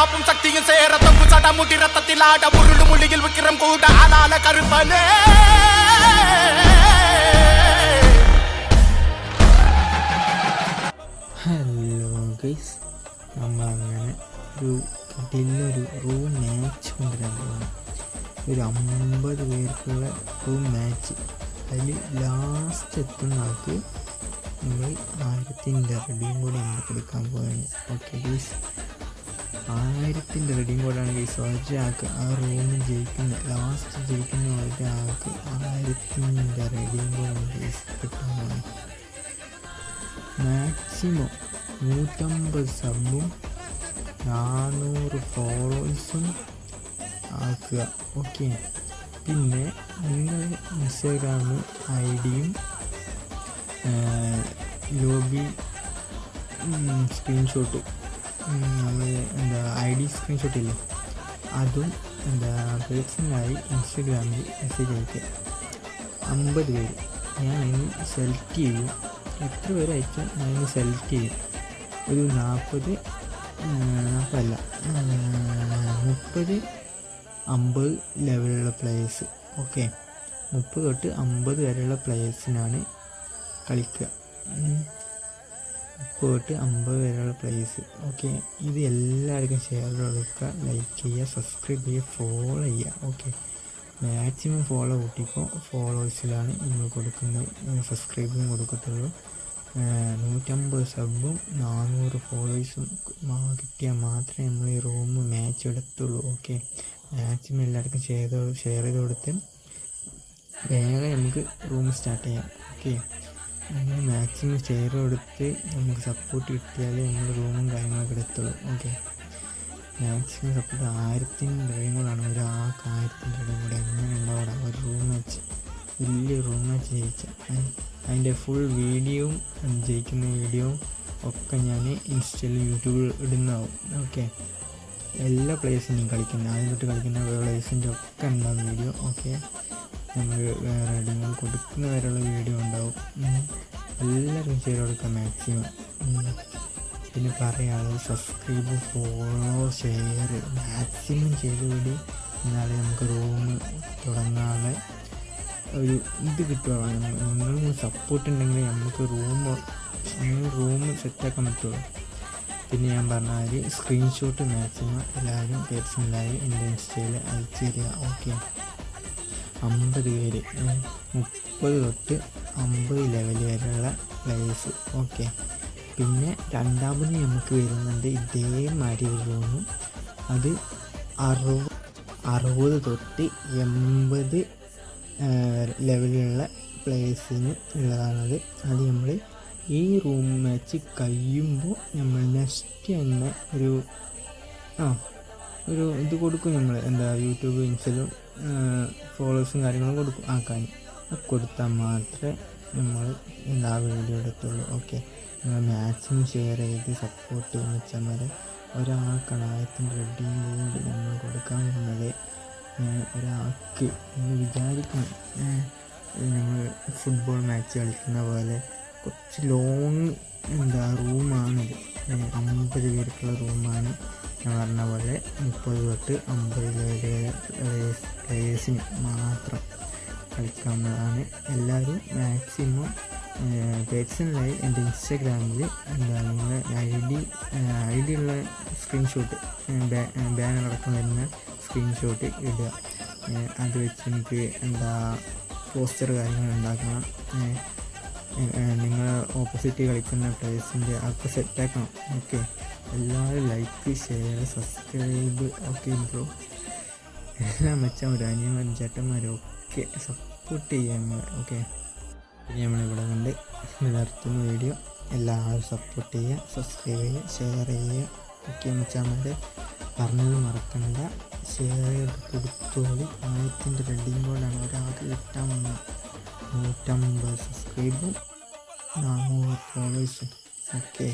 കാപ്പും ശക്തിയും സേരത്തൊമ്പു ചടമുടി രത്തത്തിലാട ഉരുളു മുളിയിൽ വിക്രം കൂട അലാല കരുപ്പനേ. Hello guys, നമ്മളങ്ങനെ ഒരു റൂം മാച്ച് കൊണ്ടുവരാൻ പോകുന്നു. ഒരു 50 പേർക്കുള്ള റൂം മാച്ച്. അതിൽ ലാസ്റ്റ് എത്തുന്ന ആൾക്ക് നമ്മൾ 1000ൻ്റെ റെഡിയും കൂടെ നമ്മൾ കൊടുക്കാൻ പോവുകയാണ്. ഓക്കെ ഗൈസ്, 1000ൻ്റെ റെഡിയും കൂടെയാണ് ഗൈസ്. ഒരാൾക്ക് ആ റൂമിൽ ലാസ്റ്റ് ജയിക്കുന്ന ഒരാൾക്ക് 1000ൻ്റെ റെഡിയും കൂടെയാണ് ഗൈസ് കിട്ടാൻ പോകുന്നത്. മാക്സിമം 150 സബും 400 ഫോളോവേഴ്സും ആക്കുക. ഓക്കെ, പിന്നെ നിങ്ങൾ ഇൻസ്റ്റാഗ്രാം ഐഡിയും ലോബി സ്ക്രീൻഷോട്ട്, നമ്മൾ ID സ്ക്രീൻഷോട്ട് ഇല്ലേ, അതും പേഴ്സണലായി ഇൻസ്റ്റാഗ്രാമിൽ മെസ്സേജ് അയക്കുക. 50 പേര് ഞാൻ അതിന് സെലക്ട് ചെയ്യും. എത്ര പേര് അയച്ചാൽ ഞാൻ അതിന് സെലക്ട് ചെയ്യും. ഒരു 30 50 ലെവലുള്ള പ്ലേയേഴ്സ്. ഓക്കെ, 30 തൊട്ട് 50 വരെയുള്ള പ്ലേയേഴ്സിനാണ് കളിക്കുക. 30 തൊട്ട് 50 വരെയുള്ള പ്ലേയേഴ്സ്. ഓക്കെ, ഇത് എല്ലാവർക്കും ഷെയർ കൊടുക്കുക, ലൈക്ക് ചെയ്യുക, സബ്സ്ക്രൈബ് ചെയ്യുക, ഫോളോ ചെയ്യുക. ഓക്കെ, മാക്സിമം ഫോളോ കൂട്ടിക്കോ. ഫോളോവേഴ്സിലാണ് നമ്മൾ കൊടുക്കുന്നത്, സബ്സ്ക്രൈബും കൊടുക്കത്തുള്ളൂ. 150 സബും 400 ഫോളോവേഴ്സും കിട്ടിയാൽ മാത്രമേ നമ്മൾ ഈ റൂം മാച്ച് എടുത്തുള്ളൂ. ഓക്കെ, മാക്സിമം എല്ലാവർക്കും ഷെയർ ചെയ്ത് കൊടുത്ത് വേഗം നമുക്ക് റൂം സ്റ്റാർട്ട് ചെയ്യാം. ഓക്കെ, നമ്മൾ മാക്സിമം ഷെയർ കൊടുത്ത് നമുക്ക് സപ്പോർട്ട് കിട്ടിയാലേ നമ്മൾ റൂമും കാര്യങ്ങളൊക്കെ എടുത്തുള്ളൂ. ഓക്കെ, മാക്സിമം സപ്പോർട്ട് 1000ൻ്റെ റെഡിയും ഒരാൾക്ക് 1000ൻ്റെ റെഡിയും കൂടെ എങ്ങനെ ഉണ്ടാവില്ല. ഒരു റൂം മാച്ച്, വലിയ റൂം മാച്ച് ജയിച്ചാൽ അതിൻ്റെ ഫുൾ വീഡിയോയും ജയിക്കുന്ന വീഡിയോയും ഒക്കെ ഞാൻ ഇൻസ്റ്റയിൽ യൂട്യൂബിൽ ഇടുന്നതാവും. ഓക്കെ, എല്ലാ പ്ലേയേഴ്സിൻ്റെയും ആദ്യം തൊട്ട് കളിക്കുന്ന പ്ലേയേഴ്സിൻ്റെ ഒക്കെ ഉണ്ടാവും വീഡിയോ. ഓക്കെ, നമ്മൾ റെഡിങ്ങൾ കൊടുക്കുന്ന വരെയുള്ള വീഡിയോ ഉണ്ടാവും. എല്ലാവരും ചെയ്ത് കൊടുക്കുക മാക്സിമം. പിന്നെ പറയാനുള്ളത് സബ്സ്ക്രൈബ്, ഫോളോ, ഷെയർ മാക്സിമം ചെയ്ത് കൂടി എന്നാലേ നമുക്ക് റൂം തുടങ്ങാതെ ഒരു ഇത് കിട്ടുകയാണ്. നിങ്ങൾ സപ്പോർട്ട് ഉണ്ടെങ്കിൽ നമുക്ക് റൂം സെറ്റാക്കാൻ പറ്റുള്ളൂ. പിന്നെ ഞാൻ പറഞ്ഞ സ്ക്രീൻഷോട്ട് മാക്സിമം എല്ലാവരും പേഴ്സണലായി എൻ്റെ ഇൻസ്റ്റയിൽ അയച്ചു തരിക. ഓക്കെ, 50 പേര്, 30 തൊട്ട് 50 ലെവൽ വരെയുള്ള പ്ലേയേഴ്സ്. ഓക്കെ, പിന്നെ രണ്ടാമത് നമുക്ക് വരുന്നുണ്ട് ഇതേമാതിരി ഒരു റൂം. അത് 60 തൊട്ട് 80 ലെവലിലുള്ള പ്ലേയേഴ്സിന് ഉള്ളതാണത്. അത് നമ്മൾ ഈ റൂം മാച്ച് കഴിയുമ്പോൾ നമ്മൾ നെക്സ്റ്റ് തന്നെ ഒരു ഇത് കൊടുക്കും. നമ്മൾ യൂട്യൂബ് ഇൻസ്റ്റയിലും ഫോളോവേഴ്സും കാര്യങ്ങളും ആക്കാൻ കൊടുത്താൽ മാത്രമേ നമ്മൾ വീഡിയോ എടുത്തുള്ളൂ. ഓക്കെ, നിങ്ങൾ മാക്സിമം ഷെയർ ചെയ്ത് സപ്പോർട്ട് ചെയ്യാൻ വെച്ചാൽ വരെ ഒരാൾക്കാണ് 1000ൻ്റെ റെഡിയും കൂടി നമ്മൾ കൊടുക്കാൻ പോകുന്നത്. ഒരാൾക്ക് എന്ന് വിചാരിക്കണം. നമ്മൾ ഫുട്ബോൾ മാച്ച് കളിക്കുന്ന പോലെ കുറച്ച് ലോങ് റൂമാണിത്. 50 പേർക്കുള്ള റൂമാണ്. ഞാൻ പറഞ്ഞ പോലെ 30 തൊട്ട് 50 വരെ പ്ലേയേഴ്സിന് മാത്രം കളിക്കാവുന്നതാണ്. എല്ലാവരും മാക്സിമം പേഴ്സണലായി എൻ്റെ ഇൻസ്റ്റാഗ്രാമിൽ നിങ്ങളുടെ ഐ ഡി ഉള്ള സ്ക്രീൻഷോട്ട്, ബാനറടക്കം വരുന്ന സ്ക്രീൻഷോട്ട് ഇടുക. അത് വെച്ച് എനിക്ക് പോസ്റ്റർ കാര്യങ്ങൾ ഉണ്ടാക്കണം. നിങ്ങൾ ഓപ്പോസിറ്റ് കളിക്കുന്ന പ്ലേയേഴ്സിൻ്റെ ഒക്കെ സെറ്റാക്കണം. ഓക്കെ, എല്ലാവരും like, share, subscribe. Okay bro, എല്ലാം മച്ചന്മാരും അനിയന്മാരും ചേട്ടന്മാരും ഒക്കെ സപ്പോർട്ട് ചെയ്യാൻ. ഓക്കെ, നമ്മളിവിടെ കൊണ്ട് നിർത്തുന്ന വീഡിയോ. എല്ലാവരും സപ്പോർട്ട് ചെയ്യുക, സബ്സ്ക്രൈബ് ചെയ്യുക, ഷെയർ ചെയ്യുക. ഓക്കെ മച്ചന്മാരെ, പറഞ്ഞത് മറക്കണ്ട, ഷെയർ ചെയ്ത് കൊടുത്തോളി. 1000ൻ്റെ റെഡിയും കോഡാണ് ഒരാൾക്ക് കിട്ടാൻ വന്നത്. 150 സബ്സ്ക്രൈബും 400 ഫോളോവേഴ്സും. ഓക്കെ.